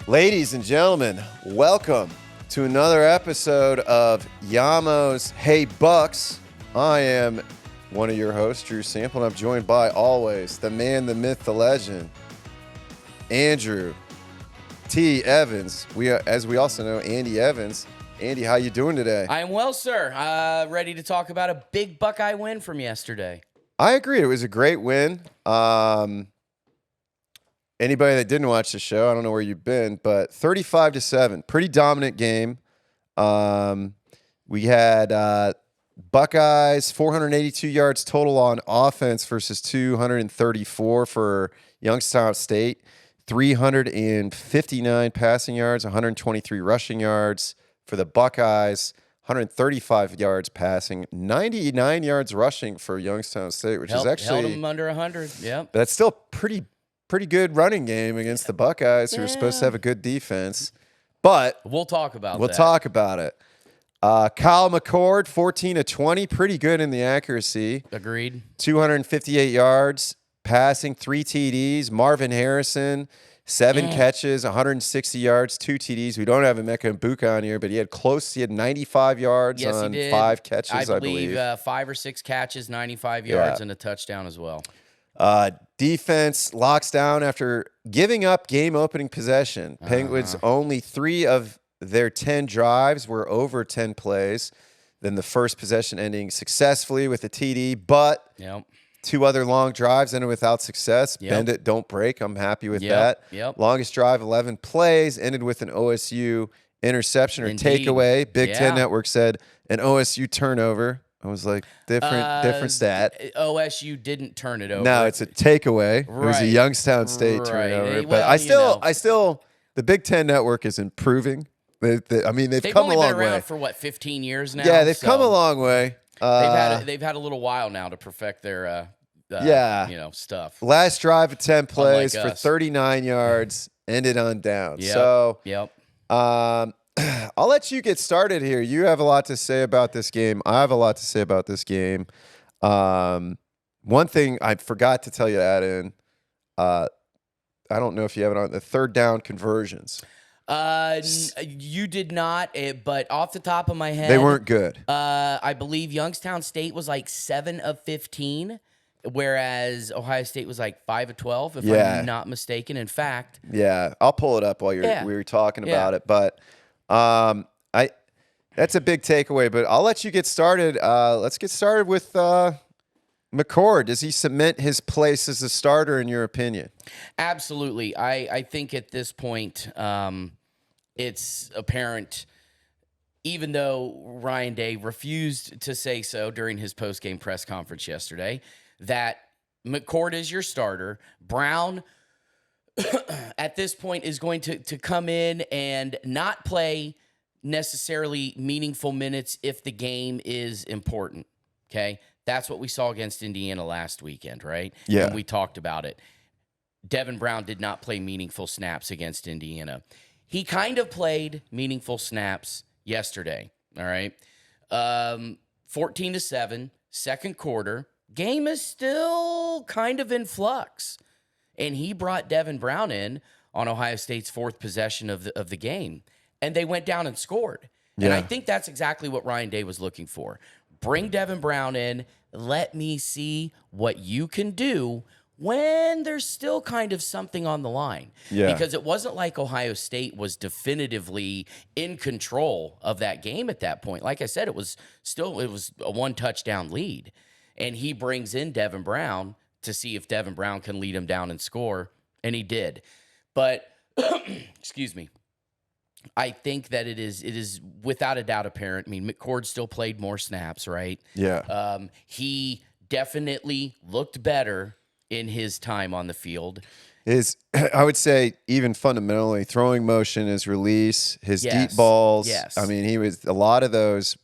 Ladies and gentlemen, welcome to another episode of Yamo's Hey Bucks. I am one of your hosts, Drew Sample, and I'm joined by always the man, the myth, the legend, Andrew T. Evans. As we also know, Andy Evans. Andy, how you doing today? I am well, sir. Ready to talk about a big Buckeye win from yesterday. I agree. It was a great win. Anybody that didn't watch the show, I don't know where you've been, but 35-7, pretty dominant game. We had Buckeyes 482 yards total on offense versus 234 for Youngstown State. 359 passing yards, 123 rushing yards for the Buckeyes. 135 yards passing, 99 yards rushing for Youngstown State, which is actually held them under 100. Yep. That's still pretty good running game against the Buckeyes, who are supposed to have a good defense. But we'll talk about that. We'll talk about it. Kyle McCord, 14-20, pretty good in the accuracy. Agreed. 258 yards passing, 3 TDs. Marvin Harrison, 7 catches, 160 yards, 2 TDs. We don't have Emeka Mbuka on here, but he had 95 yards on 5 catches, I believe. 5 or 6 catches, 95 yards, and a touchdown as well. Defense locks down after giving up game-opening possession. Penguins only 3 of their 10 drives were over 10 plays. Then the first possession ending successfully with a TD, but 2 other long drives ended without success. Bend it, don't break. I'm happy with that. Longest drive, 11 plays, ended with an OSU interception or takeaway. Big Ten Network said an OSU turnover. I was like, different stat. OSU didn't turn it over. No, it's a takeaway. It was a Youngstown State turnover. But I still, the Big Ten Network is improving. They've come a long way. They've only been around for 15 years now. Yeah, they've come a long way. They've had a little while now to perfect their stuff. Last drive of 10 plays for 39 yards, ended on down. I'll let you get started here. You have a lot to say about this game. I have a lot to say about this game. One thing I forgot to tell you to add in, I don't know if you have it on, the third down conversions. You did not, but off the top of my head, they weren't good. I believe Youngstown State was like 7 of 15, whereas Ohio State was like 5 of 12, if I'm not mistaken. In fact, I'll pull it up while we were talking about it, but that's a big takeaway. But I'll let you get started. Let's get started with McCord. Does he cement his place as a starter in your opinion? Absolutely. I think at this point, it's apparent, even though Ryan Day refused to say so during his post-game press conference yesterday, that McCord is your starter. Brown, at this point, is going to come in and not play necessarily meaningful minutes if the game is important, okay? That's what we saw against Indiana last weekend, right? Yeah. And we talked about it. Devin Brown did not play meaningful snaps against Indiana. He kind of played meaningful snaps yesterday, all right? 14-7, second quarter. Game is still kind of in flux. And he brought Devin Brown in on Ohio State's 4th possession of the game. And they went down and scored. And I think that's exactly what Ryan Day was looking for. Bring Devin Brown in. Let me see what you can do when there's still kind of something on the line. Because it wasn't like Ohio State was definitively in control of that game at that point. Like I said, it was a 1-touchdown lead. And he brings in Devin Brown to see if Devin Brown can lead him down and score, and he did. But, excuse me, I think that it is without a doubt apparent. I mean, McCord still played more snaps, right? Yeah. He definitely looked better in his time on the field. I would say, even fundamentally, throwing motion, his release, his deep balls. Yes. I mean, a lot of those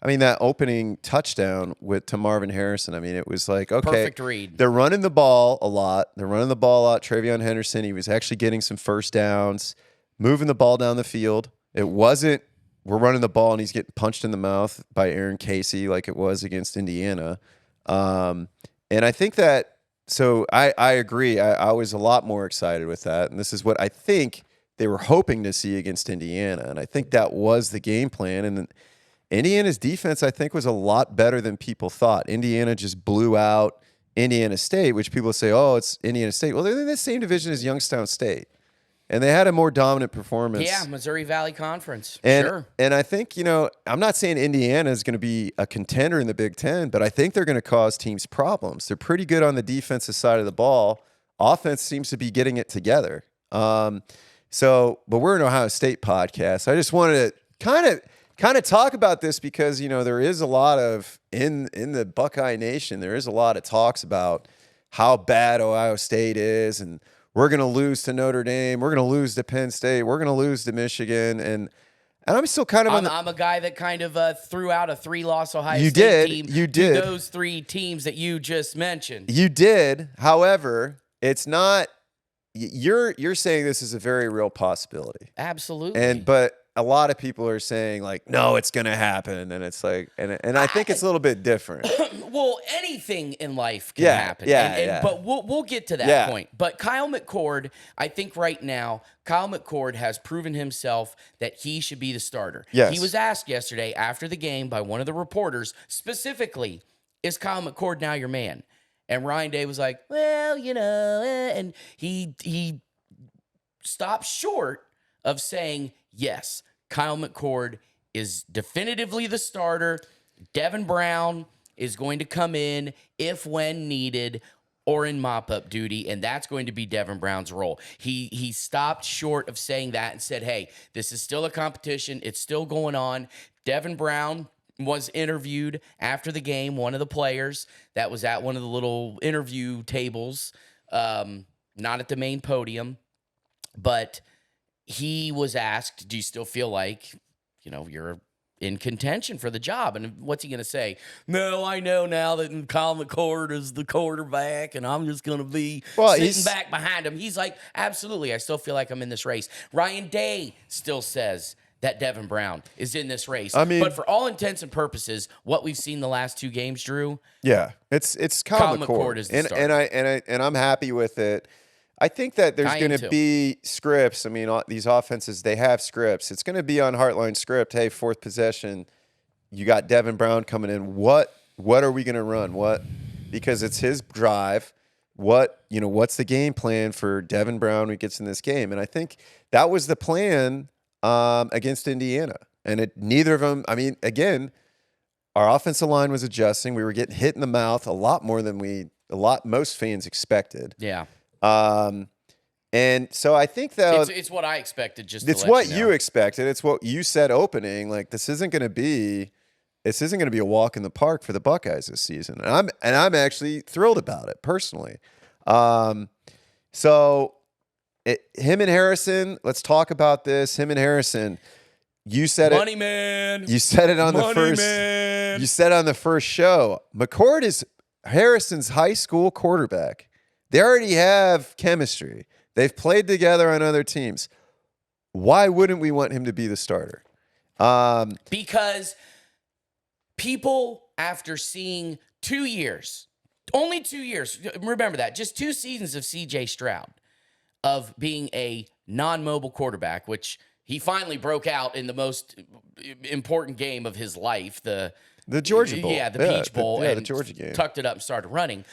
that opening touchdown to Marvin Harrison, I mean, it was like, okay. Perfect read. They're running the ball a lot. Travion Henderson, he was actually getting some first downs, moving the ball down the field. It wasn't, we're running the ball and he's getting punched in the mouth by Aaron Casey like it was against Indiana. And I think that, so I agree. I was a lot more excited with that. And this is what I think they were hoping to see against Indiana. And I think that was the game plan. And Indiana's defense, I think, was a lot better than people thought. Indiana just blew out Indiana State, which people say, oh, it's Indiana State. Well, they're in the same division as Youngstown State. And they had a more dominant performance. Yeah, Missouri Valley Conference. And, sure. And I think, I'm not saying Indiana is going to be a contender in the Big Ten, but I think they're going to cause teams problems. They're pretty good on the defensive side of the ball. Offense seems to be getting it together. But we're an Ohio State podcast. I just wanted to kind of talk about this because, there is a lot of, in the Buckeye Nation, there is a lot of talks about how bad Ohio State is, and we're going to lose to Notre Dame. We're going to lose to Penn State. We're going to lose to Michigan. And I'm still kind of I'm a guy that kind of threw out a 3-loss Ohio you State did. team. You did. To those 3 teams that you just mentioned. You did. However, it's not – you're saying this is a very real possibility. Absolutely. But a lot of people are saying, like, no, it's going to happen. And it's like – and I think it's a little bit different. Well, anything in life can happen. But we'll get to that point. But Kyle McCord, I think right now, Kyle McCord has proven himself that he should be the starter. Yes. He was asked yesterday after the game by one of the reporters, specifically, is Kyle McCord now your man? And Ryan Day was like, well, and he stopped short of saying, yes, Kyle McCord is definitively the starter. Devin Brown is going to come in if when needed or in mop-up duty, and that's going to be Devin Brown's role. He stopped short of saying that and said, hey, this is still a competition. It's still going on. Devin Brown was interviewed after the game, one of the players that was at one of the little interview tables, not at the main podium, but he was asked, do you still feel like, you're in contention for the job? And what's he going to say? No, I know now that Kyle McCord is the quarterback and I'm just going to be sitting back behind him. He's like, absolutely, I still feel like I'm in this race. Ryan Day still says that Devin Brown is in this race. But for all intents and purposes, what we've seen the last 2 games, Drew. Yeah, it's Kyle McCord is the starter. And I'm happy with it. I think that there's going to be scripts. I mean, these offenses, they have scripts. It's going to be on Heartline script. Hey, 4th possession, you got Devin Brown coming in. What are we going to run? Because it's his drive. What's the game plan for Devin Brown when he gets in this game? And I think that was the plan against Indiana. And neither of them, again, our offensive line was adjusting. We were getting hit in the mouth a lot more than most fans expected. Yeah. And so I think that it's what I expected. It's what you expected. It's what you said opening. Like, this isn't going to be a walk in the park for the Buckeyes this season. And I'm actually thrilled about it personally. Him and Harrison, let's talk about this. Him and Harrison, you said it. Money man. You said it on the first. Man. You said it on the first show. McCord is Harrison's high school quarterback. They already have chemistry. They've played together on other teams. Why wouldn't we want him to be the starter? Because people, after seeing 2 years, only 2 years, remember that, just 2 seasons of C.J. Stroud, of being a non-mobile quarterback, which he finally broke out in the most important game of his life, the Georgia Bowl. Yeah, the Peach Bowl. The and Georgia game. Tucked it up and started running.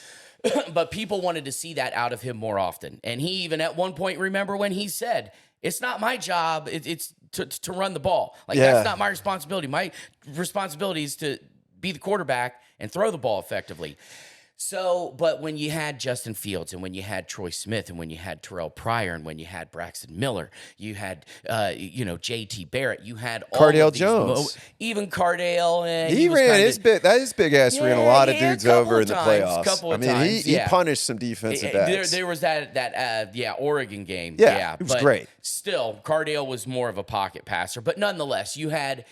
But people wanted to see that out of him more often. And he even at one point, remember when he said, it's not my job, it's to run the ball. That's not my responsibility. My responsibility is to be the quarterback and throw the ball effectively. So, but when you had Justin Fields and when you had Troy Smith and when you had Terrell Pryor and when you had Braxton Miller, you had, J.T. Barrett, you had all Cardale of these Jones. Even Cardale. He ran his big, his big ass ran a lot of dudes over in the playoffs. Couple of times, he punished some defensive backs. There was that Oregon game. Yeah, it was great. Still, Cardale was more of a pocket passer. But nonetheless, you had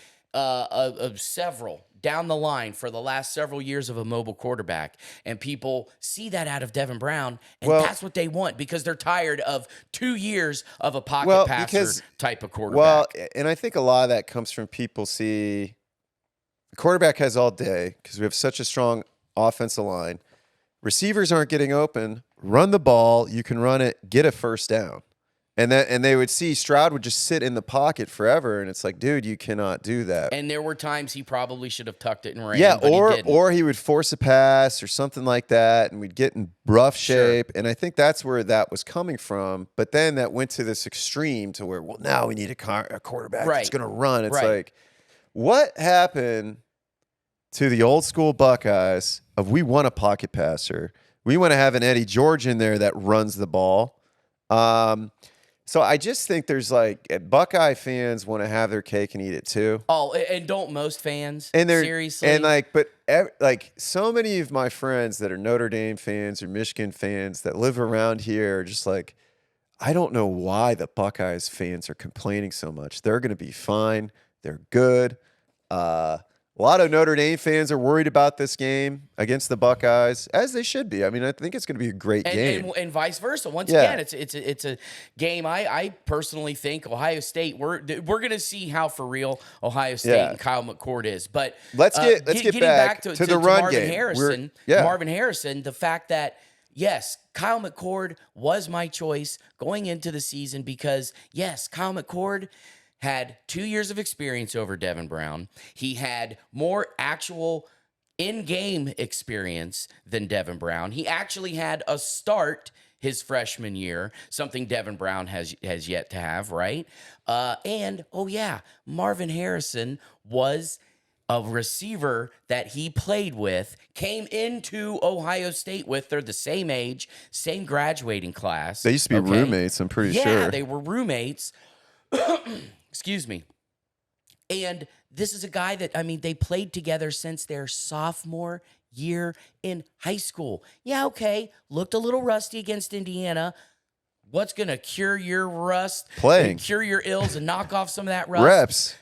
several down the line for the last several years of a mobile quarterback, and people see that out of Devin Brown, and that's what they want because they're tired of 2 years of a pocket passer type of quarterback. Well, and I think a lot of that comes from people see the quarterback has all day because we have such a strong offensive line. Receivers aren't getting open. Run the ball. You can run it, get a first down. And they would see Stroud would just sit in the pocket forever, and it's like, dude, you cannot do that. And there were times he probably should have tucked it and ran. Yeah, but he didn't. or he would force a pass or something like that, and we'd get in rough shape. Sure. And I think that's where that was coming from. But then that went to this extreme to where, well, now we need a quarterback that's going to run. It's like, what happened to the old school Buckeyes of we want a pocket passer? We want to have an Eddie George in there that runs the ball. So I just think there's Buckeye fans want to have their cake and eat it too. Oh, and don't most fans? And seriously? And so many of my friends that are Notre Dame fans or Michigan fans that live around here are just like, I don't know why the Buckeyes fans are complaining so much. They're going to be fine. They're good. A lot of Notre Dame fans are worried about this game against the Buckeyes, as they should be. I mean, I think it's going to be a great game. And vice versa. Once again, it's a game I personally think Ohio State, we're going to see how for real Ohio State and Kyle McCord is. But let's get back to the run Marvin game. Harrison, Marvin Harrison, the fact that, yes, Kyle McCord was my choice going into the season because, yes, Kyle McCord had 2 years of experience over Devin Brown. He had more actual in-game experience than Devin Brown. He actually had a start his freshman year, something Devin Brown has yet to have, right? Marvin Harrison was a receiver that he played with, came into Ohio State with. They're the same age, same graduating class. They used to be roommates, I'm pretty sure. Yeah, they were roommates. Excuse me. And this is a guy that, they played together since their sophomore year in high school. Yeah, okay. Looked a little rusty against Indiana. What's going to cure your rust? Playing. Cure your ills and knock off some of that rust? Reps.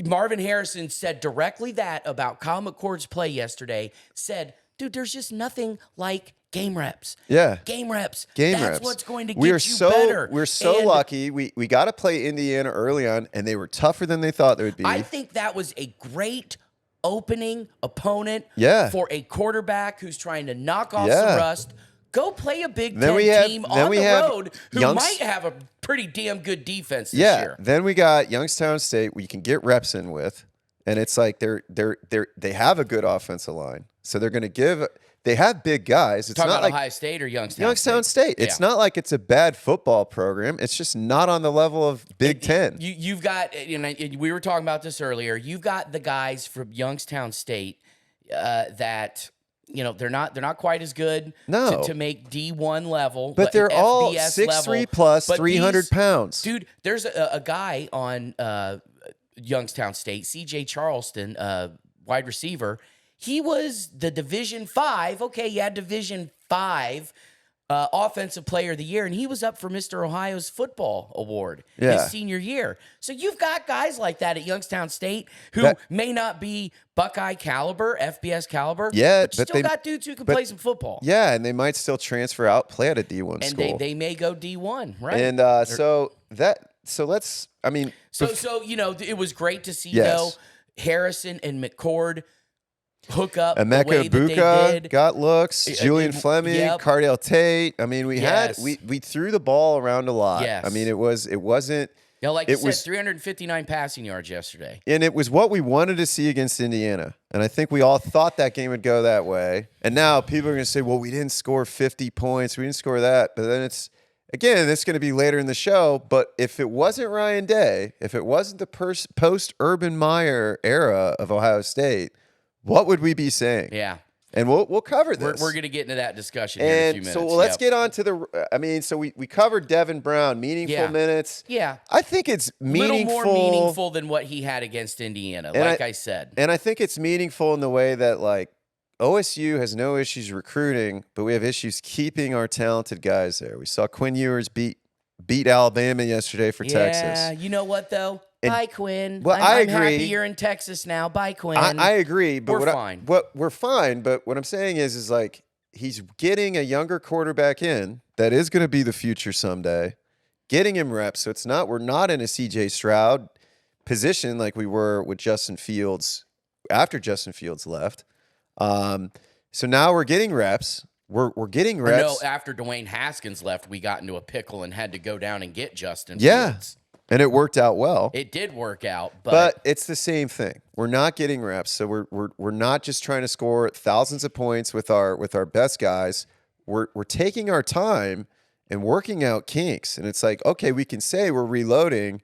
Marvin Harrison said directly that about Kyle McCord's play yesterday. Said, dude, there's just nothing like game reps. Yeah. Game reps. That's what's going to get you better. We're so lucky. We got to play Indiana early on, and they were tougher than they thought they would be. I think that was a great opening opponent for a quarterback who's trying to knock off some rust. Go play a Big Ten team on the road who might have a pretty damn good defense this year. Then we got Youngstown State, where you can get reps in with, and it's like they have a good offensive line, so they're going to give. They have big guys. It's Talking not about like Ohio State or Youngstown State. It's not like it's a bad football program. It's just not on the level of Big Ten. You've got, we were talking about this earlier. You've got the guys from Youngstown State that, they're not quite as good to make D1 level. But they're all FBS 6'3" plus 300 pounds. Dude, there's a guy on Youngstown State, CJ Charleston, wide receiver. He was the Division 5. Okay, yeah, Division 5 Offensive Player of the Year, and he was up for Mr. Ohio's football award his senior year. So you've got guys like that at Youngstown State who may not be Buckeye caliber, FBS caliber, but still got dudes who can play some football. Yeah, and they might still transfer out, play at a D1 school. And they may go D1, right? And so let's, So it was great to see, though, Harrison and McCord hook up Emeka the way that they did. Got looks. Julian Fleming, Cardale Tate. We threw the ball around a lot. Yes. It wasn't. Like you said, 359 passing yards yesterday. And it was what we wanted to see against Indiana. And I think we all thought that game would go that way. And now people are going to say, well, we didn't score 50 points. We didn't score that. But then it's going to be later in the show. But if it wasn't Ryan Day, if it wasn't the post-Urban Meyer era of Ohio State, what would we be saying? Yeah. And we'll cover this. We're going to get into that discussion in a few minutes. So let's get on to so we covered Devin Brown, meaningful minutes. Yeah. I think it's meaningful. A little more meaningful than what he had against Indiana, I said. And I think it's meaningful in the way that, OSU has no issues recruiting, but we have issues keeping our talented guys there. We saw Quinn Ewers beat Alabama yesterday for Texas. Yeah, you know what, though? Bye, Quinn. Well, I agree. I'm happy you're in Texas now. Bye, Quinn. I agree, but we're fine. We're fine, but what I'm saying is he's getting a younger quarterback in that is going to be the future someday, getting him reps. So we're not in a CJ Stroud position like we were with Justin Fields after Justin Fields left. So now we're getting reps, we're getting No, reps. after Dwayne Haskins left, we got into a pickle and had to go down and get Justin Yeah, Fields. and it worked out well. It did work out, But it's the same thing. We're not getting reps, so we're not just trying to score thousands of points with our best guys. We're taking our time and working out kinks. And it's like, okay, we can say we're reloading,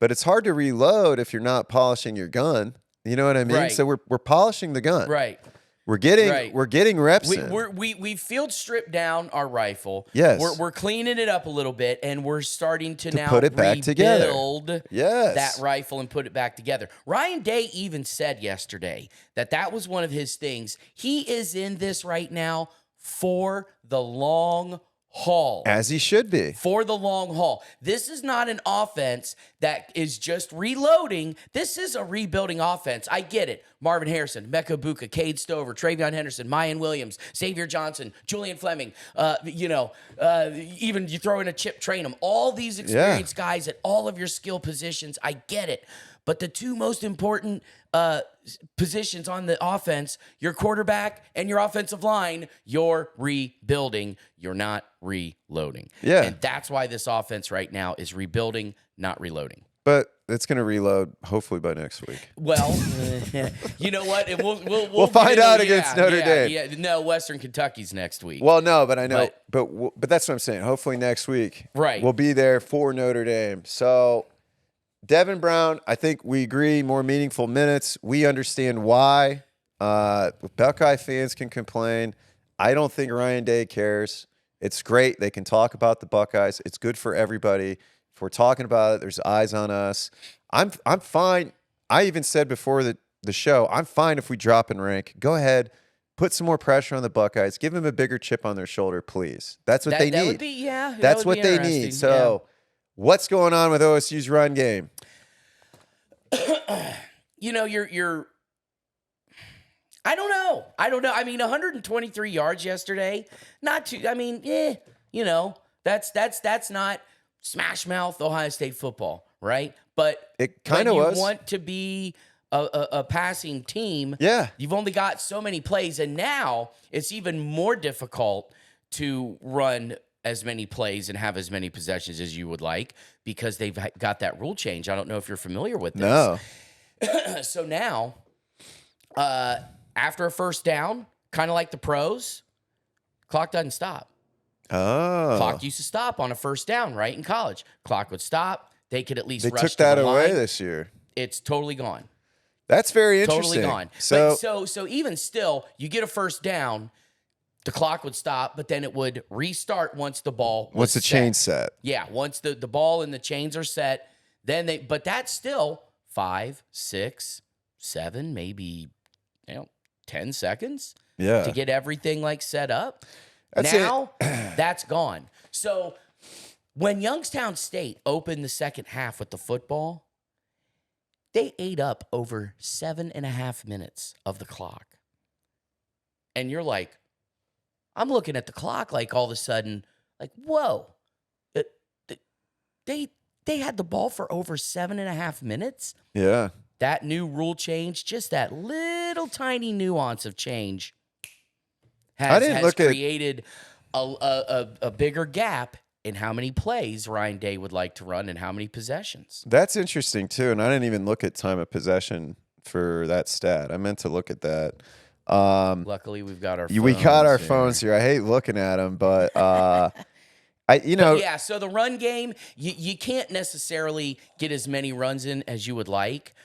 but it's hard to reload if you're not polishing your gun. You know what I mean? Right. So we're polishing the gun. right. We're getting reps in. We field stripped down our rifle. Yes. We're cleaning it up a little bit, and we're starting to now put it back together. rebuild Yes. that rifle and put it back together. Ryan Day even said yesterday that was one of his things. He is in this right now for the long haul. As he should be. For the long haul. This is not an offense that is just reloading. This is a rebuilding offense. I get it. Marvin Harrison, Mecca Buka, Cade Stover, Travion Henderson, Mayan Williams, Xavier Johnson, Julian Fleming, even you throw in a Chip Trainum. All these experienced guys at all of your skill positions. I get it. But the two most important positions on the offense, your quarterback and your offensive line, you're rebuilding. You're not reloading. Yeah. And that's why this offense right now is rebuilding, not reloading. But it's going to reload hopefully by next week. Well, you know what? And We'll find out against Notre Dame. Yeah, no, Western Kentucky's next week. Well, no, but I know, but that's what I'm saying. Hopefully next week, Right. we'll be there for Notre Dame. So Devin Brown, I think we agree, more meaningful minutes. We understand why. Buckeye fans can complain. I don't think Ryan Day cares. It's great. They can talk about the Buckeyes. It's good for everybody. If we're talking about it, there's eyes on us. I'm fine. I even said before the show, I'm fine if we drop in rank. Go ahead. Put some more pressure on the Buckeyes. Give them a bigger chip on their shoulder, please. That's what they need. That would be, That's what they need. So what's going on with OSU's run game? You're I don't know. I mean, 123 yards yesterday. Not too. I mean, that's not smash mouth Ohio State football, right? But it kind of was. You want to be a passing team. Yeah. You've only got so many plays, and now it's even more difficult to run as many plays and have as many possessions as you would like because they've got that rule change. I don't know if you're familiar with this. No. So now, after a first down, kind of like the pros, clock doesn't stop. Oh. Clock used to stop on a first down, right, in college. Clock would stop. They could at least They rush took to that the away line. this year. It's totally gone. That's very interesting. Totally gone. So, So even still, you get a first down, the clock would stop, but then it would restart once the ball was once the set. chain's set. Yeah, once the ball and the chains are set, then but that's still 5, 6, 7, maybe 10 seconds to get everything like set up. That's gone. So when Youngstown State opened the second half with the football, they ate up over 7.5 minutes of the clock. And you're like, I'm looking at the clock like all of a sudden, like, whoa, they had the ball for over 7.5 minutes. Yeah. That new rule change, just that little tiny nuance of change has created a bigger gap in how many plays Ryan Day would like to run and how many possessions. That's interesting, too. And I didn't even look at time of possession for that stat. I meant to look at that. Luckily, we've got our phones. We got our phones here. I hate looking at them, but so the run game, you can't necessarily get as many runs in as you would like,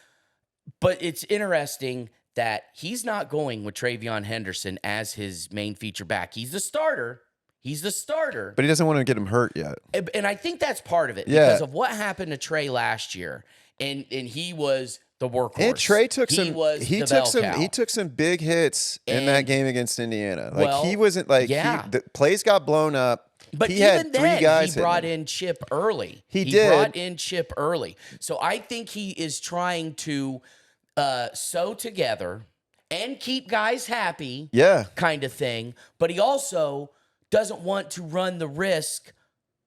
but it's interesting that he's not going with Travion Henderson as his main feature back. He's the starter. But he doesn't want to get him hurt yet. And I think that's part of it because of what happened to Trey last year. And he was the workhorse. And Trey took he took some big hits in that game against Indiana. He wasn't the plays got blown up. But he even had 3 then, guys he brought in Chip early. He brought in Chip early. So I think he is trying to sew together and keep guys happy, kind of thing. But he also doesn't want to run the risk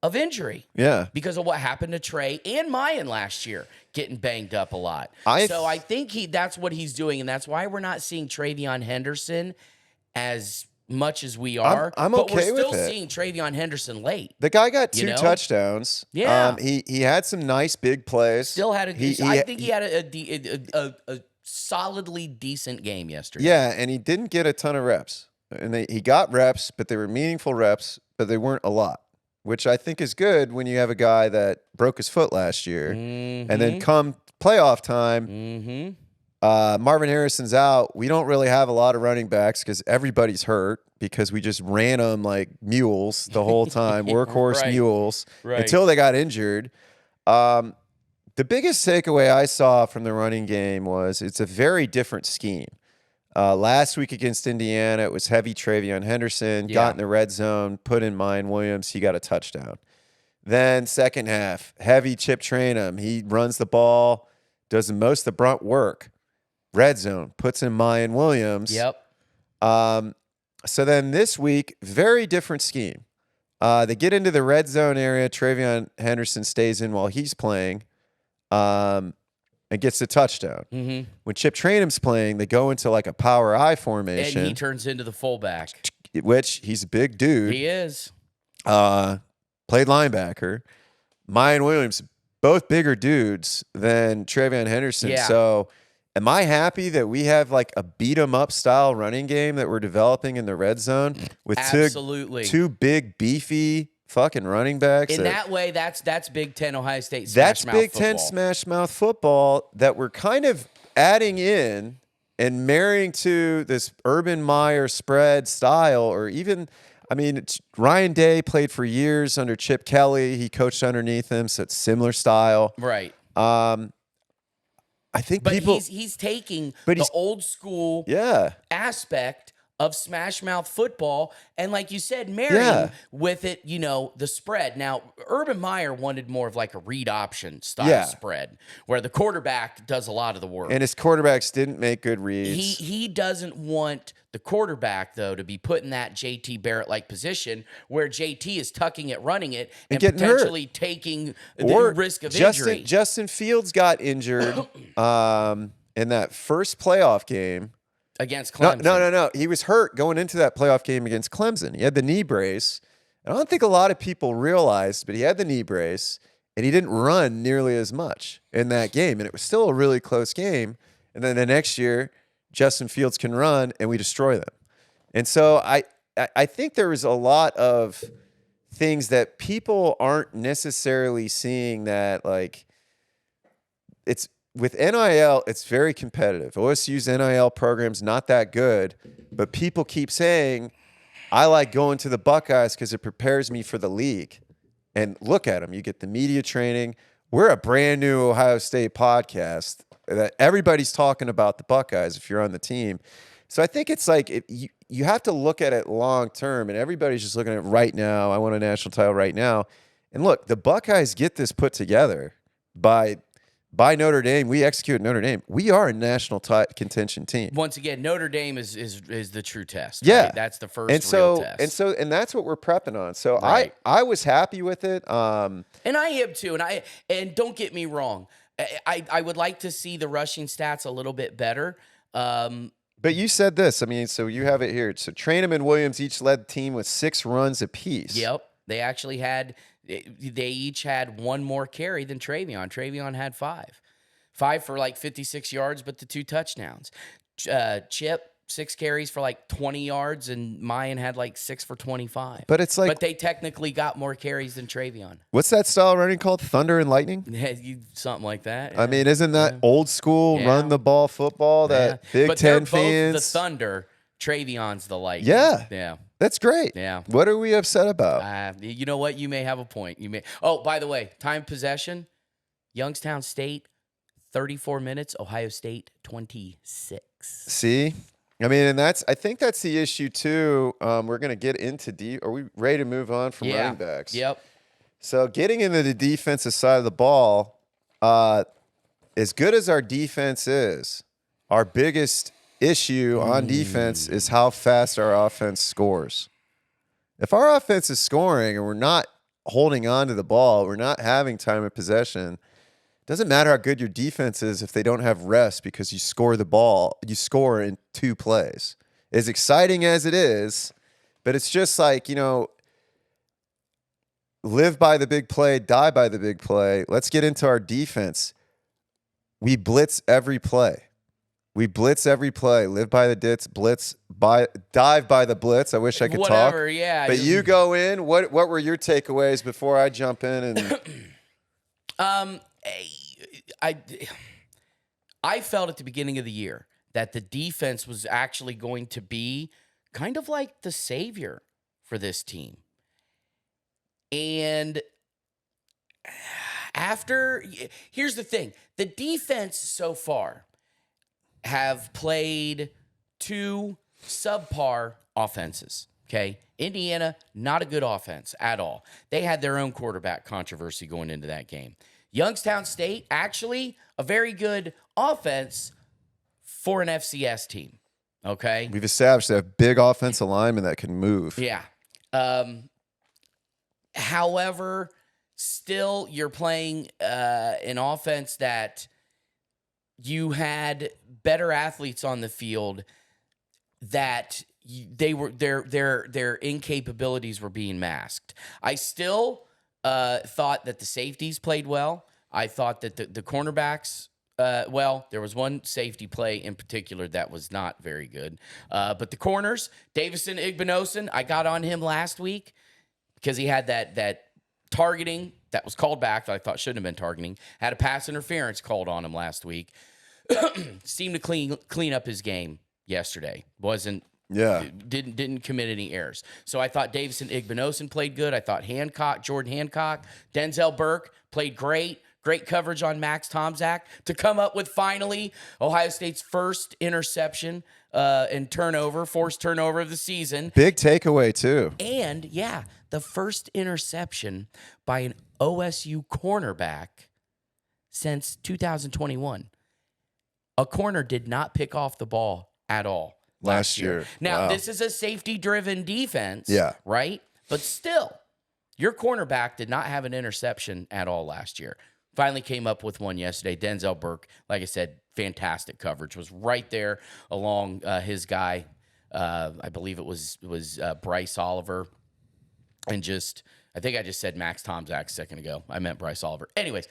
of injury. Yeah. Because of what happened to Trey and Mayan last year, getting banged up a lot. So I think that's what he's doing, and that's why we're not seeing Travion Henderson as much as we are. I'm but okay we're still with it. seeing Travion Henderson late. The guy got You 2 know? touchdowns. Yeah. He had some nice big plays. Still had I think he had a solidly decent game yesterday. Yeah, and he didn't get a ton of reps. And he got reps, but they were meaningful reps, but they weren't a lot, which I think is good when you have a guy that broke his foot last year. And then come playoff time, Marvin Harrison's out. We don't really have a lot of running backs because everybody's hurt because we just ran them like mules the whole time, workhorse mules, until they got injured. The biggest takeaway I saw from the running game was it's a very different scheme. Last week against Indiana, it was heavy Travion Henderson, got in the red zone, put in Mayan Williams, he got a touchdown. Then second half, heavy Chip Trainum. He runs the ball, does most of the brunt work. Red zone, puts in Mayan Williams. Yep. So then this week, very different scheme. They get into the red zone area. Travion Henderson stays in while he's playing and gets the touchdown. When Chip Trainum's playing, they go into like a power I formation. And he turns into the fullback. Which he's a big dude. He is. Played linebacker. Mayan Williams, both bigger dudes than Travion Henderson. Yeah. So am I happy that we have like a beat 'em up style running game that we're developing in the red zone with two big beefy fucking running backs? In that way, that's Big Ten Ohio State smash That's mouth Big football. Ten smash mouth football that we're kind of adding in and marrying to this Urban Meyer spread style, or even, I mean, Ryan Day played for years under Chip Kelly. He coached underneath him, so it's similar style. Right. I think But people. he's taking the old school aspect of smash mouth football, and like you said, marrying with it, the spread. Now, Urban Meyer wanted more of like a read option style spread, where the quarterback does a lot of the work. And his quarterbacks didn't make good reads. He doesn't want the quarterback, though, to be put in that JT Barrett-like position where JT is tucking it, running it, and potentially taking the risk of injury. Justin Fields got injured in that first playoff game. Against Clemson. No. He was hurt going into that playoff game against Clemson. He had the knee brace. I don't think a lot of people realized, but he had the knee brace, and he didn't run nearly as much in that game. And it was still a really close game. And then the next year, Justin Fields can run, and we destroy them. And so I think there was a lot of things that people aren't necessarily seeing that, like, it's with NIL, it's very competitive. OSU's NIL program's not that good, but people keep saying, I like going to the Buckeyes because it prepares me for the league. And look at them. You get the media training. We're a brand new Ohio State podcast that everybody's talking about the Buckeyes if you're on the team. So I think it's like you have to look at it long term, and everybody's just looking at it right now. I want a national title right now. And look, the Buckeyes get this put together by Notre Dame. We execute Notre Dame. We are a national contention team. Once again, Notre Dame is the true test. Yeah, right? That's the first real test. And that's what we're prepping on. So Right. I was happy with it. And I am too. And don't get me wrong. I would like to see the rushing stats a little bit better. But you said this. I mean, so you have it here. So Trainum and Williams each led the team with 6 runs apiece. Yep. They actually they each had one more carry than Travion. Travion had 5. 5 for like 56 yards, but the 2 touchdowns. Chip, 6 carries for like 20 yards, and Mayan had like 6 for 25. But it's like, but they technically got more carries than Travion. What's that style running called? Thunder and lightning? Something like that. I mean, isn't that old school run the ball football that Big but Ten they're fans? Both the Thunder, Travion's the lightning. Yeah. That's great. Yeah. What are we upset about? You know what? You may have a point. Oh, by the way, time possession, Youngstown State, 34 minutes. Ohio State, 26. See? I mean, and I think that's the issue too. We're going to get into are we ready to move on from running backs? Yep. So getting into the defensive side of the ball, as good as our defense is, our biggest issue on defense is how fast our offense scores. If our offense is scoring and we're not holding on to the ball, we're not having time of possession, it doesn't matter how good your defense is if they don't have rest, because you score the ball, you score in 2 plays. As exciting as it is, But it's just like, live by the big play, die by the big play. Let's get into our defense. We blitz every play. Live by the ditz, dive by the blitz. I wish I could Whatever, talk. yeah. But you go in. What were your takeaways before I jump in? And I felt at the beginning of the year that the defense was actually going to be kind of like the savior for this team. And here's the thing. The defense so far have played 2 subpar offenses, okay? Indiana, not a good offense at all. They had their own quarterback controversy going into that game. Youngstown State, actually a very good offense for an FCS team, okay? We've established that big offensive lineman that can move. Yeah. However, still you're playing an offense that you had better athletes on the field that their incapabilities were being masked. I still thought that the safeties played well. I thought that the cornerbacks, there was one safety play in particular that was not very good. But the corners, Davison Igbinosun, I got on him last week because he had that targeting that was called back that I thought shouldn't have been targeting. Had a pass interference called on him last week. Seemed to clean up his game yesterday. Didn't commit any errors. So I thought Davison Igbinosun played good. I thought Jordan Hancock, Denzel Burke played great. Great coverage on Max Tomczak to come up with finally Ohio State's first interception and forced turnover of the season. Big takeaway too. And the first interception by an OSU cornerback since 2021. A corner did not pick off the ball at all last year. Now, This is a safety-driven defense, right? But still, your cornerback did not have an interception at all last year. Finally came up with one yesterday. Denzel Burke, like I said, fantastic coverage. Was right there along his guy. I believe it was Bryce Oliver. And I think I just said Max Tomczak a second ago. I meant Bryce Oliver. Anyways,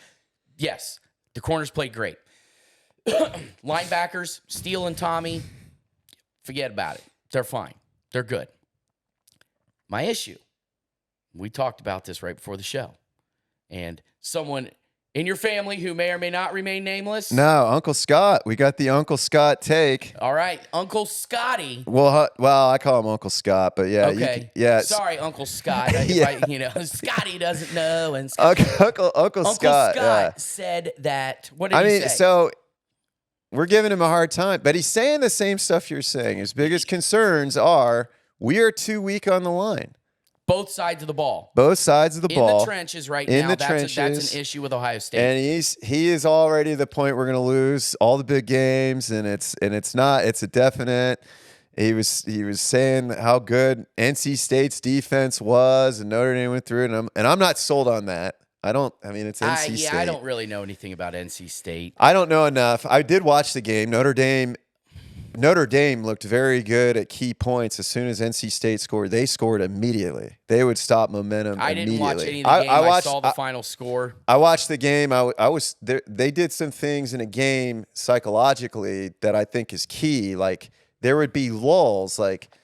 yes, the corners played great. Linebackers, Steele and Tommy, forget about it. They're fine. They're good. My issue, we talked about this right before the show. And someone in your family who may or may not remain nameless. No, Uncle Scott. We got the Uncle Scott take. All right, Uncle Scotty. Well, I call him Uncle Scott, but yeah. Okay. Sorry, Uncle Scott. Scotty doesn't know. And Uncle Scott said that. What did he say? So we're giving him a hard time, but he's saying the same stuff you're saying. His biggest concerns are we are too weak on the line. Both sides of the ball. Both sides of the ball. In the trenches right now. That's an issue with Ohio State. And he is already the point we're going to lose all the big games, and it's a definite. He was saying how good NC State's defense was, and Notre Dame went through it, and I'm not sold on that. It's NC State. I don't really know anything about NC State. I don't know enough. I did watch the game. Notre Dame looked very good at key points. As soon as NC State scored, they scored immediately. They would stop momentum immediately. I didn't watch any of the game. I saw the final score. I watched the game. I was there. They did some things in a game psychologically that I think is key. Like there would be lulls. Like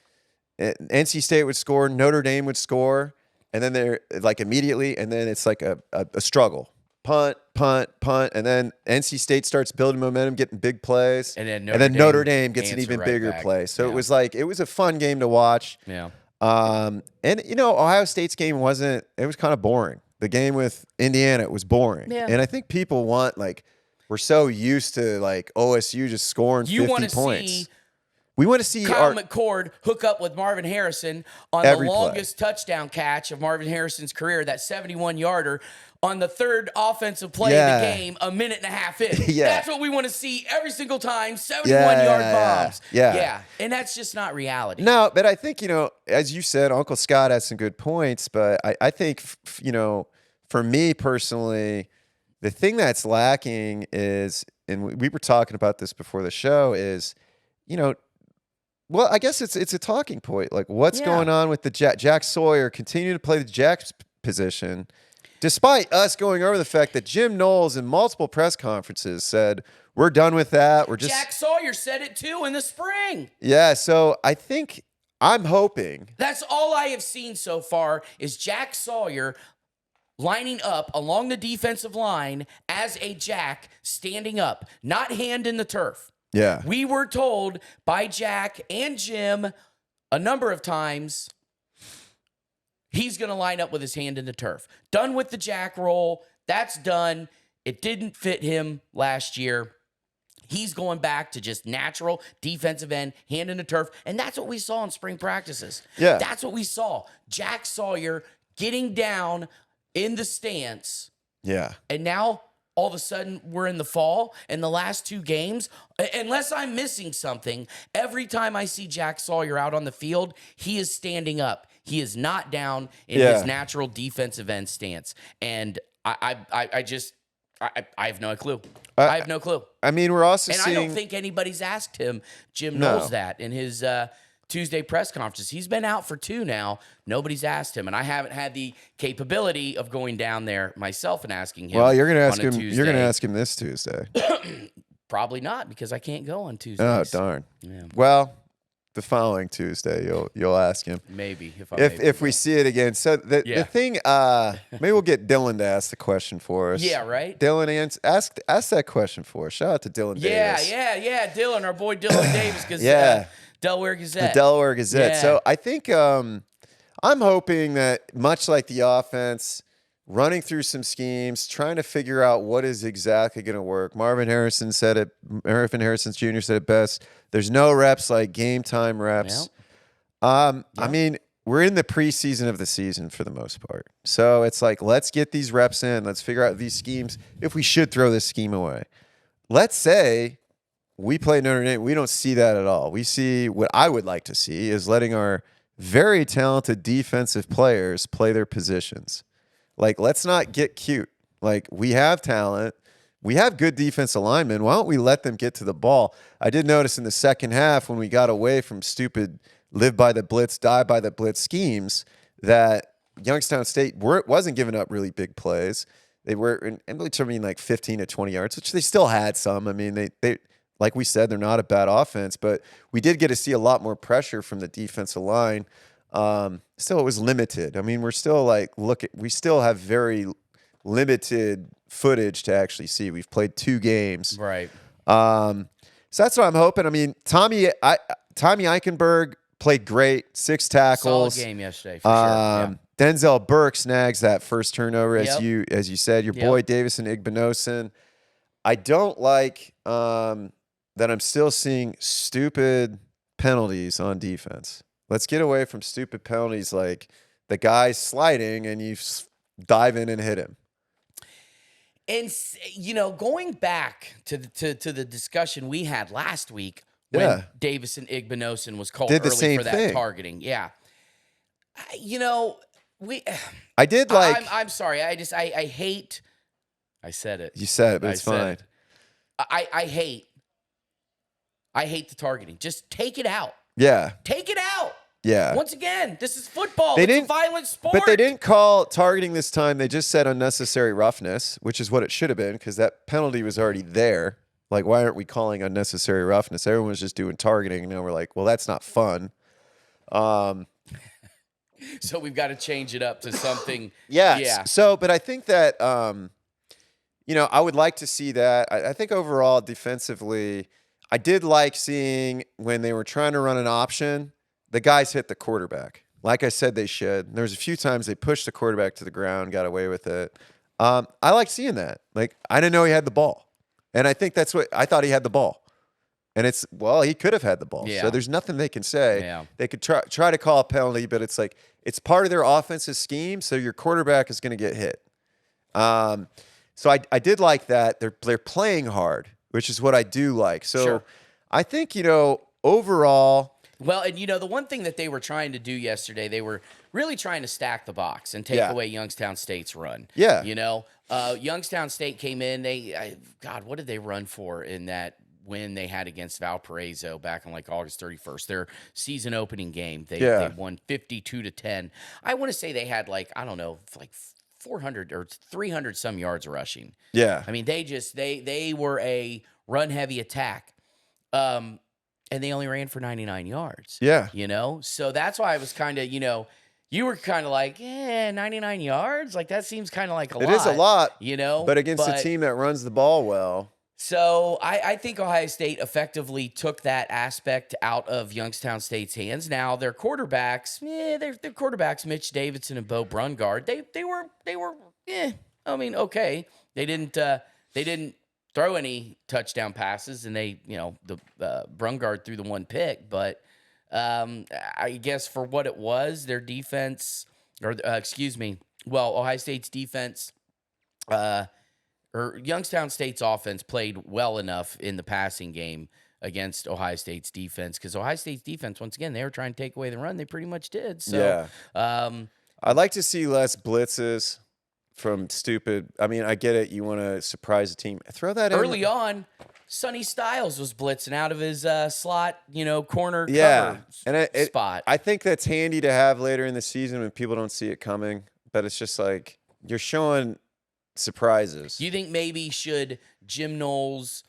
NC State would score, Notre Dame would score, and then they're like immediately, and then it's like a struggle. Punt, and then NC State starts building momentum, getting big plays, and then Notre Dame gets an even bigger play. So it was a fun game to watch. Yeah. Ohio State's game it was kind of boring. The game with Indiana, it was boring. Yeah. And I think people we're so used to OSU just scoring 50 points. We want to see Kyle McCord hook up with Marvin Harrison on the longest touchdown catch of Marvin Harrison's career, that 71-yarder on the third offensive play of the game, a minute and a half in. That's what we want to see every single time, 71-yard bombs. Yeah. And that's just not reality. No, but I think, as you said, Uncle Scott has some good points, but I think, for me personally, the thing that's lacking is, and we were talking about this before the show, is, Well, I guess it's a talking point. Like, what's going on with the Jack Sawyer continue to play the Jack's position, despite us going over the fact that Jim Knowles in multiple press conferences said, we're done with that. We're just Jack Sawyer said it too in the spring. Yeah, so I'm hoping. That's all I have seen so far is Jack Sawyer lining up along the defensive line as a Jack standing up, not hand in the turf. Yeah. We were told by Jack and Jim a number of times he's going to line up with his hand in the turf. Done with the Jack roll. That's done. It didn't fit him last year. He's going back to just natural defensive end, hand in the turf. And that's what we saw in spring practices. Yeah. That's what we saw. Jack Sawyer getting down in the stance. Yeah. And now all of a sudden we're in the fall, and the last 2 games, unless I'm missing something, every time I see Jack Sawyer out on the field, he is standing up. He is not down in his natural defensive end stance. And I have no clue. I have no clue. I mean, we're also seeing... I don't think anybody's asked him, Jim Knowles, that in his Tuesday press conferences. He's been out for 2 now. Nobody's asked him, and I haven't had the capability of going down there myself and asking him. Well, you're going to ask him. Tuesday. You're going to ask him this Tuesday. Probably not, because I can't go on Tuesdays. Oh, darn. Yeah. Well, the following Tuesday, you'll ask him. Maybe if we see it again. So the thing, maybe we'll get Dylan to ask the question for us. Yeah, right. Dylan, ask that question for us. Shout out to Dylan Davis. Yeah, Dylan, our boy Dylan Davis, because Delaware Gazette. The Delaware Gazette. Yeah. So I think I'm hoping that much like the offense, running through some schemes, trying to figure out what is exactly going to work. Marvin Harrison Jr. said it best. There's no reps like game time reps. Yep. I mean, we're in the preseason of the season for the most part. So it's like, let's get these reps in. Let's figure out these schemes, if we should throw this scheme away. Let's say we play Notre Dame. We don't see that at all. We see what I would like to see is letting our very talented defensive players play their positions. Like, let's not get cute. Like, we have talent. We have good defensive linemen. Why don't we let them get to the ball? I did notice in the second half when we got away from stupid live by the blitz, die by the blitz schemes that Youngstown State wasn't giving up really big plays. They were, and really mean like 15 to 20 yards, which they still had some. I mean, they like we said, they're not a bad offense, but we did get to see a lot more pressure from the defensive line. Still, it was limited. I mean, we're still we still have very limited footage to actually see. We've played 2 games. Right. So that's what I'm hoping. I mean, Tommy Eichenberg played great, 6 tackles. Solid game yesterday, for sure. Yeah. Denzel Burke snags that first turnover, as you said. Your boy Davison Igbinosun. I don't like that I'm still seeing stupid penalties on defense. Let's get away from stupid penalties like the guy's sliding and you dive in and hit him. And, going back to the discussion we had last week when Davison Igbinosun was called early for that targeting. Yeah. I did like... I'm sorry. I hate... I said it. You said it, but it's fine. I hate the targeting. Just take it out. Yeah. Take it out. Yeah. Once again, this is football. It's a violent sport. But they didn't call targeting this time. They just said unnecessary roughness, which is what it should have been because that penalty was already there. Like, why aren't we calling unnecessary roughness? Everyone was just doing targeting, and now we're like, well, that's not fun. So we've got to change it up to something. Yeah. So, but I think that, I would like to see that. I think overall, defensively, I did like seeing when they were trying to run an option, the guys hit the quarterback. Like I said, they should. There was a few times they pushed the quarterback to the ground, got away with it. I like seeing that. Like, I didn't know he had the ball. And I think that's what I thought he had the ball. And he could have had the ball. Yeah. So there's nothing they can say. Yeah. They could try to call a penalty, but it's like, it's part of their offensive scheme. So your quarterback is going to get hit. So I did like that. They're playing hard, which is what I do like. So sure. I think, overall. Well, and the one thing that they were trying to do yesterday, they were really trying to stack the box and take away Youngstown State's run. Yeah. Youngstown State came in. God, what did they run for in that win they had against Valparaiso back on like August 31st, their season opening game. They won 52-10. I want to say they had like, I don't know, like 400 or 300 some yards rushing. Yeah. I mean, they were a run heavy attack. And they only ran for 99 yards. Yeah. So that's why I was kind of, you were kind of like, 99 yards? Like, that seems kind of like a lot. It is a lot, but but against a team that runs the ball well. So I think Ohio State effectively took that aspect out of Youngstown State's hands. Now their quarterbacks, their quarterbacks, Mitch Davidson and Bo Brungard, they were okay. They didn't throw any touchdown passes, and the Brungard threw the one pick. But I guess for what it was, their defense, Ohio State's defense, or Youngstown State's offense played well enough in the passing game against Ohio State's defense, because Ohio State's defense, once again, they were trying to take away the run. They pretty much did. So, I'd like to see less blitzes from stupid. I mean, I get it. You want to surprise a team. Throw that early on. Sonny Styles was blitzing out of his slot, corner cover spot. I think that's handy to have later in the season when people don't see it coming. But it's just like you're showing surprises. You think maybe should Jim Knowles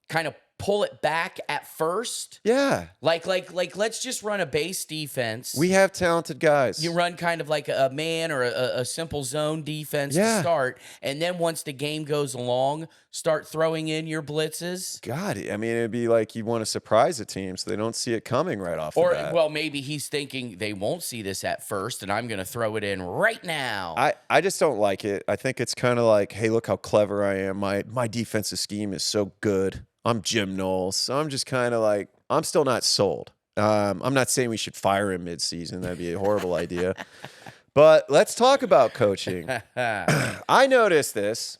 kind of pull it back at first? Yeah. Like let's just run a base defense. We have talented guys. You run kind of like a man or a simple zone defense to start, and then once the game goes along, start throwing in your blitzes. God, I mean, it'd be like you want to surprise a team so they don't see it coming right off the bat. Well, maybe he's thinking they won't see this at first, and I'm going to throw it in right now. I just don't like it. I think it's kind of like, hey, look how clever I am. My defensive scheme is so good. I'm Jim Knowles. So I'm just kind of like, I'm still not sold. I'm not saying we should fire him midseason. That'd be a horrible idea. But let's talk about coaching. I noticed this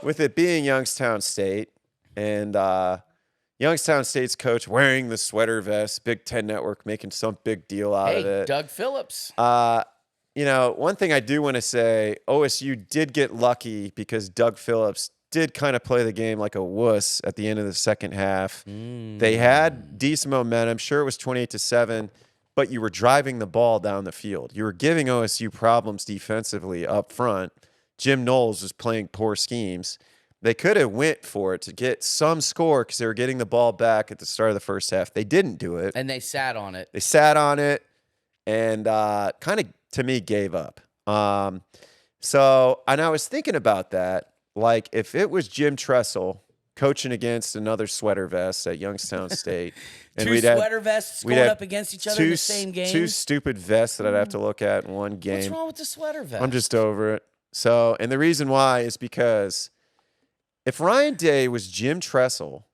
with it being Youngstown State and Youngstown State's coach wearing the sweater vest, Big Ten Network making some big deal out of it. Doug Phillips. One thing I do want to say, OSU did get lucky because Doug Phillips did kind of play the game like a wuss at the end of the second half. They had decent momentum. Sure, it was 28-7, but you were driving the ball down the field. You were giving OSU problems defensively up front. Jim Knowles was playing poor schemes. They could have went for it to get some score because they were getting the ball back at the start of the first half. They didn't do it. And they sat on it. And kind of, to me, gave up. And I was thinking about that. Like, if it was Jim Tressel coaching against another sweater vest at Youngstown State. And two sweater vests going up against each other in the same game? Two stupid vests that I'd have to look at in one game. What's wrong with the sweater vest? I'm just over it. So, and the reason why is because if Ryan Day was Jim Tressel,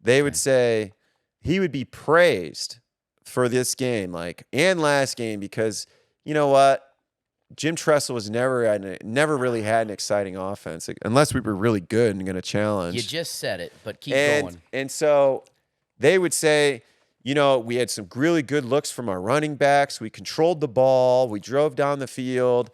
they would say he would be praised for this game, and last game, because you know what? Jim Tressel was never really had an exciting offense unless we were really good and going to challenge. You just said it, but keep going. And so they would say, we had some really good looks from our running backs. We controlled the ball. We drove down the field.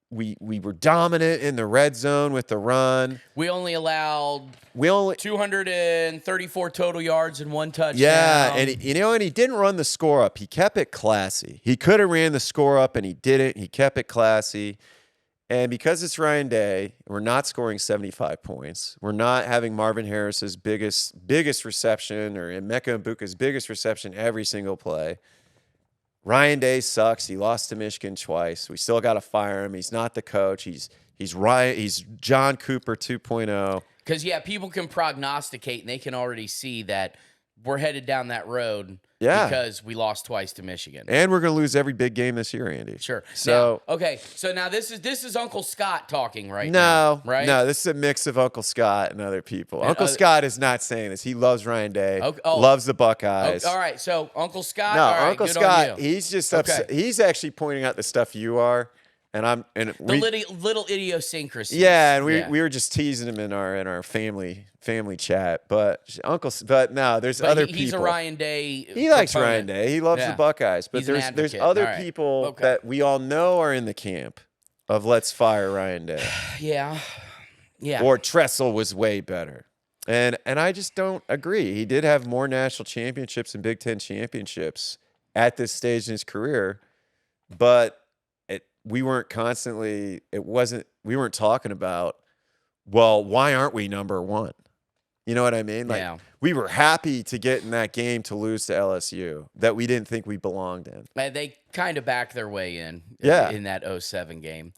We were dominant in the red zone with the run. We only allowed 234 total yards and one touchdown. Yeah, and he didn't run the score up. He kept it classy. He could have ran the score up, and he didn't. He kept it classy. And because it's Ryan Day, we're not scoring 75 points. We're not having Marvin Harris's biggest reception or Emeka Mbuka's biggest reception every single play. Ryan Day sucks. He lost to Michigan twice. We still got to fire him. He's not the coach. He's John Cooper 2.0. Because, people can prognosticate, and they can already see that we're headed down that road because we lost twice to Michigan. And we're going to lose every big game this year, Andy. Sure. So now this is Uncle Scott talking now, right? No, this is a mix of Uncle Scott and other people. And Uncle Scott is not saying this. He loves Ryan Day, loves the Buckeyes. All right, so Uncle Scott. No, all right, Uncle good Scott, on you. he's just upset. He's actually pointing out the stuff you are. Little idiosyncrasy. Yeah, and we were just teasing him in our family chat. But there's other people. He's a Ryan Day. He likes Ryan Day. He loves the Buckeyes. But there's other people that we all know are in the camp of let's fire Ryan Day. Yeah. Or Tressel was way better. And I just don't agree. He did have more national championships and Big Ten championships at this stage in his career, but we weren't talking about, well, why aren't we number one? You know what I mean? Like, Yeah. we were happy to get in that game to lose to LSU that we didn't think we belonged in. And they kind of backed their way in that 07 game.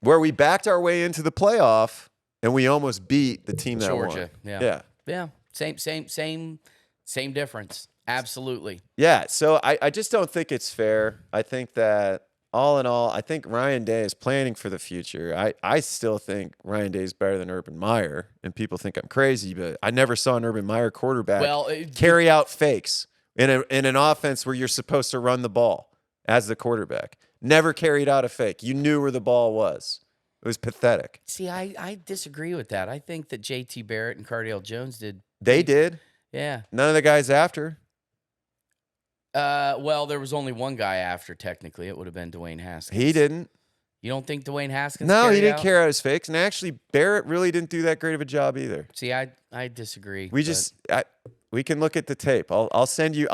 Where we backed our way into the playoff and we almost beat the team that Georgia. won. Yeah. Same difference. Absolutely. Yeah. So I just don't think it's fair. I think that all in all, I think Ryan Day is planning for the future. I still think Ryan Day is better than Urban Meyer, and people think I'm crazy, but I never saw an Urban Meyer quarterback carry out fakes in an offense where you're supposed to run the ball as the quarterback. Never carried out a fake. You knew where the ball was. It was pathetic. See, I disagree with that. I think that J.T. Barrett and Cardale Jones did. They did. Yeah. None of the guys after. Well, there was only one guy after, technically. It would have been Dwayne Haskins. He didn't. You don't think Dwayne Haskins No, he didn't out? carry out his fakes. And actually, Barrett really didn't do that great of a job either. See, I disagree. We can look at the tape. I'll send you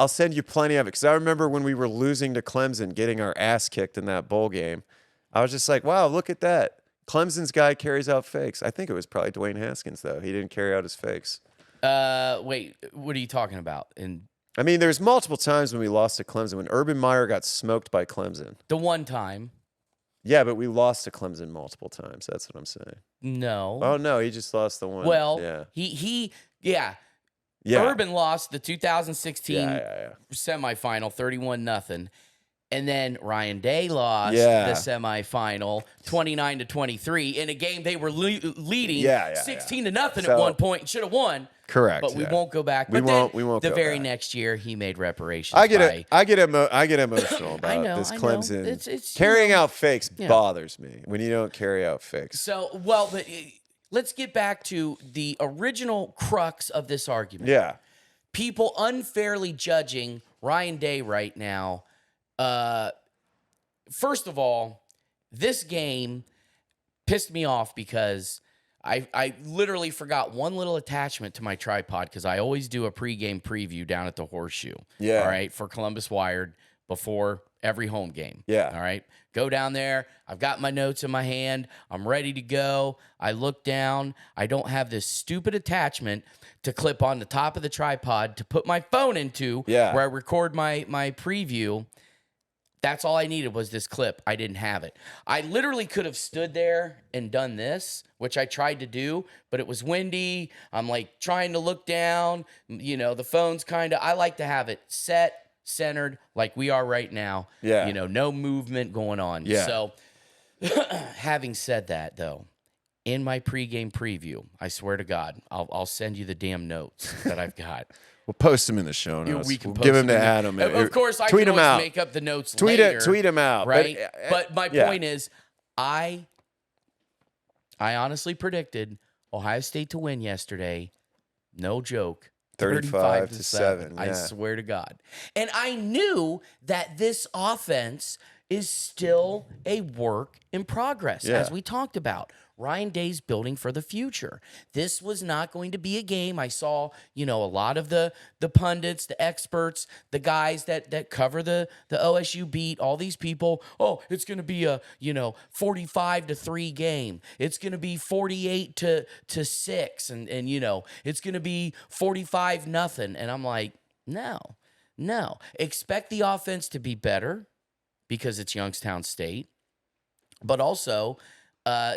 plenty of it, because I remember when we were losing to Clemson, getting our ass kicked in that bowl game. I was just like, wow, look at that. Clemson's guy carries out fakes. I think it was probably Dwayne Haskins, though. He didn't carry out his fakes. Wait, what are you talking about? I mean, there's multiple times when we lost to Clemson, when Urban Meyer got smoked by Clemson. The one time. Yeah, but we lost to Clemson multiple times. That's what I'm saying. No. Oh, no, he just lost the one. Well, yeah. Urban lost the 2016 semifinal 31-0. And then Ryan Day lost the semifinal 29-23 in a game they were leading 16-0 at one point and should have won. Correct. But we won't go back. We won't The go very back. next year, he made reparations. I get emotional about this Clemson. It's carrying out fakes bothers me when you don't carry out fakes. So, let's get back to the original crux of this argument. Yeah. People unfairly judging Ryan Day right now. First of all, this game pissed me off because I literally forgot one little attachment to my tripod, because I always do a pregame preview down at the Horseshoe. Yeah. All right. For Columbus Wired before every home game. Yeah. All right. Go down there. I've got my notes in my hand. I'm ready to go. I look down. I don't have this stupid attachment to clip on the top of the tripod to put my phone into where I record my preview. That's all I needed was this clip. I didn't have it. I literally could have stood there and done this, which I tried to do, but it was windy. I'm like trying to look down. You know, the phone's I like to have it set, centered like we are right now. Yeah. You know, no movement going on. Yeah. So having said that, though, in my pregame preview, I swear to God, I'll send you the damn notes that I've got. We'll post them in the show notes. We can we'll give them to Adam. Of course, I tweet can them always out. make up the notes later. Tweet them out. Right? But my point is, I honestly predicted Ohio State to win yesterday. No joke. 35-7. I swear to God. And I knew that this offense is still a work in progress, as we talked about. Ryan Day's building for the future. This was not going to be a game. I saw, a lot of the pundits, the experts, the guys that cover the OSU beat, all these people. Oh, it's going to be a 45-3 game. It's going to be 48-6, and it's going to be 45-0. And I'm like, no. Expect the offense to be better because it's Youngstown State, but also.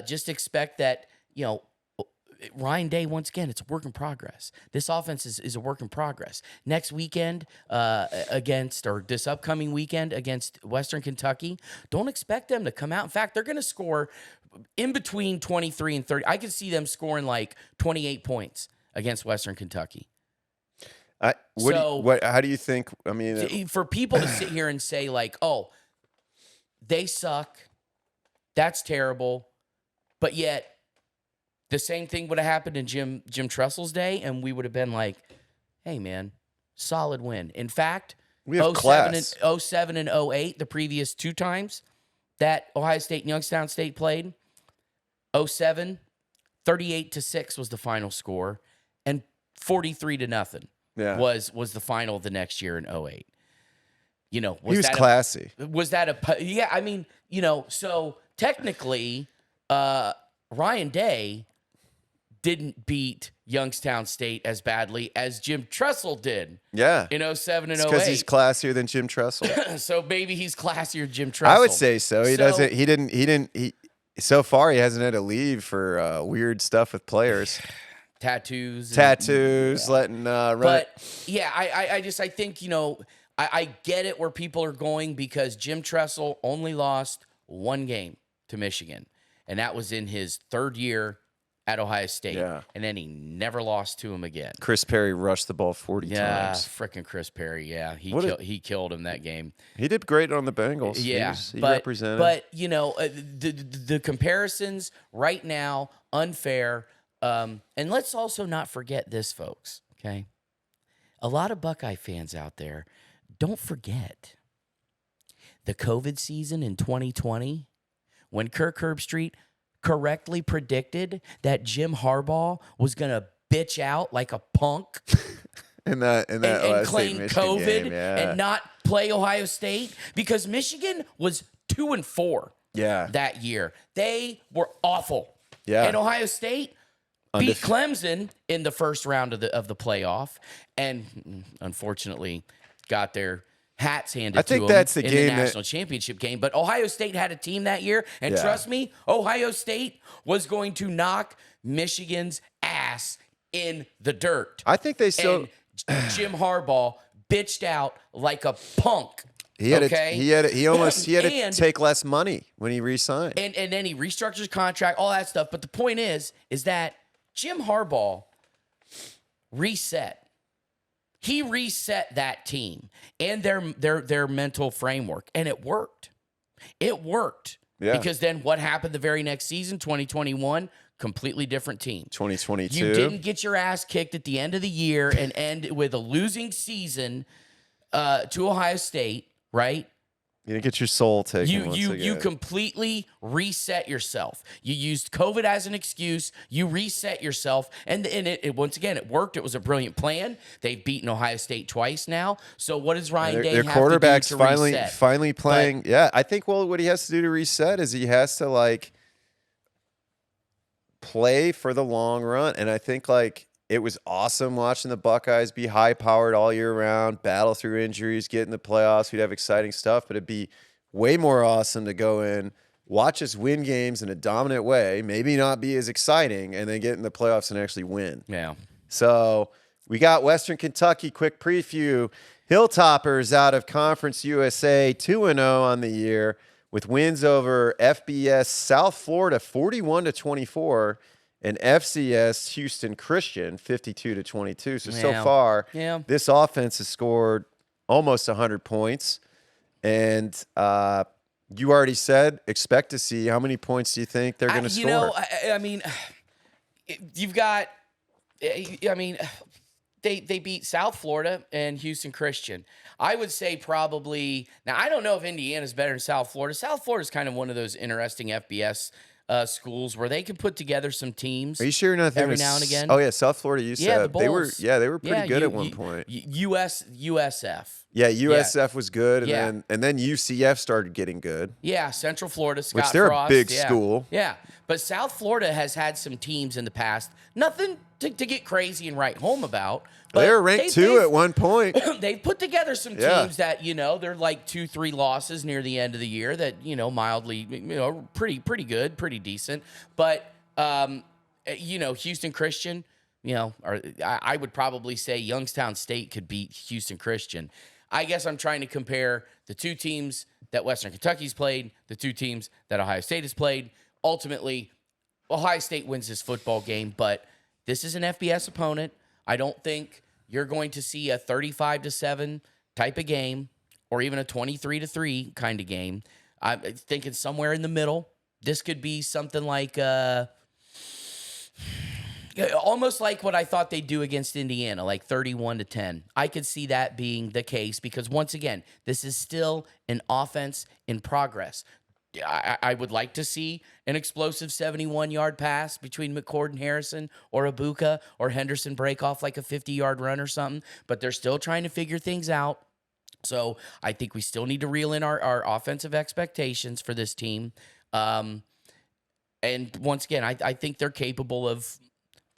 Just expect that, Ryan Day, once again, it's a work in progress. This offense is a work in progress. Next weekend this upcoming weekend against Western Kentucky, don't expect them to come out. In fact, they're going to score in between 23 and 30. I could see them scoring like 28 points against Western Kentucky. How do you think? I mean, for people to sit here and say like, oh, they suck, that's terrible. But yet, the same thing would have happened in Jim Tressel's day, and we would have been like, hey, man, solid win. In fact, we have class. 07 and 08, the previous two times that Ohio State and Youngstown State played, 07, 38-6 was the final score, and 43-0 was the final the next year in 08. You know, he was classy. Was that a yeah? I mean, you know, so technically, Ryan Day didn't beat Youngstown State as badly as Jim Tressel did. Yeah, in 07 and 08. Because he's classier than Jim Tressel. So maybe he's classier than Jim Tressel. I would say so. He so far he hasn't had to leave for weird stuff with players. Tattoos, letting run. But yeah, I think, you know, I get it where people are going because Jim Tressel only lost one game to Michigan, and that was in his third year at Ohio State. Yeah. And then he never lost to him again. Chris Perry rushed the ball 40 times. Yeah, frickin' Chris Perry. Yeah, he killed him that game. He did great on the Bengals. Yeah, he represented. But you know, the comparisons right now unfair. And let's also not forget this, folks. Okay, a lot of Buckeye fans out there, don't forget the COVID season in 2020 when Kirk Herbstreit correctly predicted that Jim Harbaugh was going to bitch out like a punk and claim COVID game, and not play Ohio State because Michigan was 2-4 that year. They were awful. Yeah. And Ohio State beat Clemson in the first round of the playoff and unfortunately got their hats handed to them that's the in game the national championship game. But Ohio State had a team that year, and trust me, Ohio State was going to knock Michigan's ass in the dirt. I think they still. And Jim Harbaugh bitched out like a punk. He had to take less money when he re-signed. And then he restructured his contract, all that stuff. But the point is that Jim Harbaugh reset. He reset that team and their mental framework, and it worked. It worked. Yeah. Because then what happened the very next season, 2021, completely different team. 2022. You didn't get your ass kicked at the end of the year and end with a losing season to Ohio State, right? You didn't get your soul taken. You completely reset yourself. You used COVID as an excuse. You reset yourself, and it once again it worked. It was a brilliant plan. They've beaten Ohio State twice now. So what does Ryan Day have to do to reset? Their quarterback's finally playing. I think what he has to do to reset is he has to play for the long run, and I think it was awesome watching the Buckeyes be high-powered all year round, battle through injuries, get in the playoffs. We'd have exciting stuff, but it'd be way more awesome to go in, watch us win games in a dominant way, maybe not be as exciting, and then get in the playoffs and actually win. Yeah. So we got Western Kentucky, quick preview. Hilltoppers out of Conference USA, 2-0 on the year with wins over FBS South Florida 41-24. And FCS Houston Christian 52-22. So far, this offense has scored almost 100 points. And you already said expect to see. How many points do you think they're going to score? You know, I mean, you've got. I mean, they beat South Florida and Houston Christian. I would say probably. Now I don't know if Indiana's better than South Florida. South Florida is kind of one of those interesting FBS schools where they can put together some teams. Are you sure you're not every now and again? Oh yeah, South Florida. You said the Bulls. they were pretty good at one point. USF. Yeah, USF was good, and then UCF started getting good. Yeah, Central Florida, Scott which they're Frost, a big school. Yeah, but South Florida has had some teams in the past. Nothing to get crazy and write home about. But they were ranked 2 at one point. They've put together some teams that, they're like 2-3 losses near the end of the year that, mildly, pretty good, pretty decent. But, Houston Christian, I would probably say Youngstown State could beat Houston Christian. I guess I'm trying to compare the two teams that Western Kentucky's played, the two teams that Ohio State has played. Ultimately, Ohio State wins this football game, but this is an FBS opponent. I don't think you're going to see a 35-7 type of game or even a 23-3 kind of game. I'm thinking somewhere in the middle. This could be something like almost like what I thought they'd do against Indiana, like 31-10. I could see that being the case because, once again, this is still an offense in progress. I would like to see an explosive 71-yard pass between McCord and Harrison, or Ibuka or Henderson break off like a 50-yard run or something, but they're still trying to figure things out. So I think we still need to reel in our offensive expectations for this team. And once again, I think they're capable of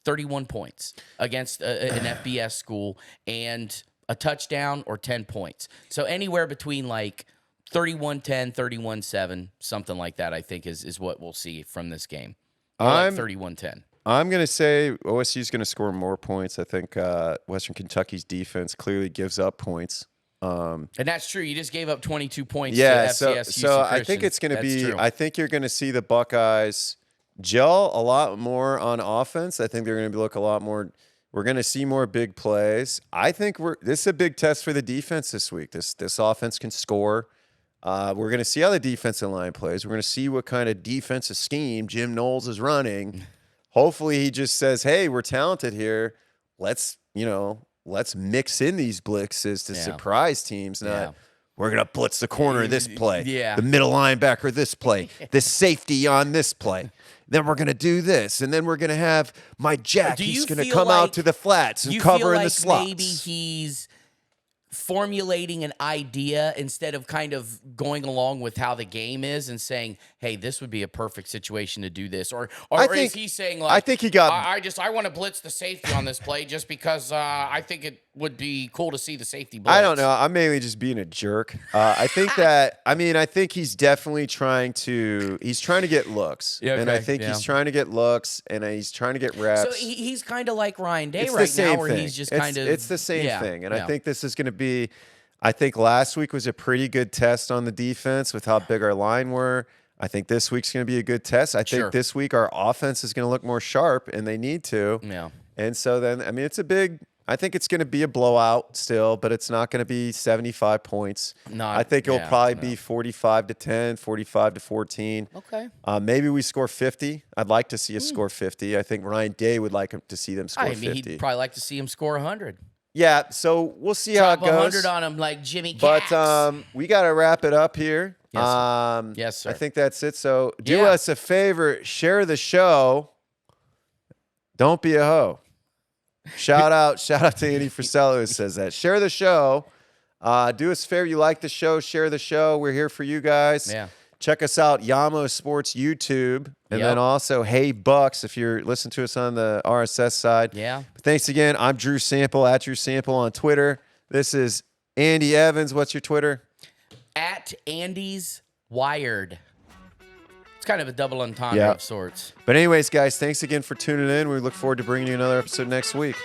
31 points against an FBS school and a touchdown or 10 points. So anywhere between like 31-10, 31-7, something like that, I think is what we'll see from this game. Like 31-10. I'm going to say OSU's going to score more points. I think Western Kentucky's defense clearly gives up points. And that's true. You just gave up 22 points yeah, to FCS so I think it's going to be true. I think you're going to see the Buckeyes gel a lot more on offense. I think they're going to look a lot more. We're going to see more big plays. I think this is a big test for the defense this week. This offense can score. We're going to see how the defensive line plays. We're going to see what kind of defensive scheme Jim Knowles is running. Hopefully he just says, hey, we're talented here. Let's mix in these blitzes to surprise teams. Not we're going to blitz the corner this play, the middle linebacker this play, the safety on this play. Then we're going to do this, and then we're going to have Mike Jack. He's going to come out to the flats and cover in the slots. Maybe he's formulating an idea instead of kind of going along with how the game is and saying, hey, this would be a perfect situation to do this. Or is he saying, like, I think he got I want to blitz the safety on this play just because I think it would be cool to see the safety blitz. I don't know. I'm mainly just being a jerk. I think I think he's definitely trying to get looks. Yeah, okay, and I think he's trying to get looks, and he's trying to get reps. So he's kind of like Ryan Day it's right now, thing. where he's just kind of. It's the same thing. And I think this is going to be, I think last week was a pretty good test on the defense with how big our line were. I think this week's going to be a good test. I think this week our offense is going to look more sharp, and they need to. Yeah. And so then, I mean, I think it's going to be a blowout still, but it's not going to be 75 points. I think it'll probably be 45-10, 45-14. Okay. Maybe we score 50. I'd like to see us score 50. I think Ryan Day would like to see them score 50. He'd probably like to see him score 100. Yeah, so we'll see how it goes. 100 on him like Jimmy Caps. But we got to wrap it up here. Yes, yes, sir. I think that's it. So do us a favor, share the show. Don't be a hoe. Shout out to Andy Frisello who says that. Share the show. Do us a favor. You like the show, share the show. We're here for you guys. Yeah. Check us out, Yamo Sports YouTube. And then also, Hey Bucks, if you're listening to us on the RSS side. Yeah. But thanks again. I'm Drew Sample, at Drew Sample on Twitter. This is Andy Evans. What's your Twitter? At Andy's Wired. It's kind of a double entendre of sorts. But anyways, guys, thanks again for tuning in. We look forward to bringing you another episode next week.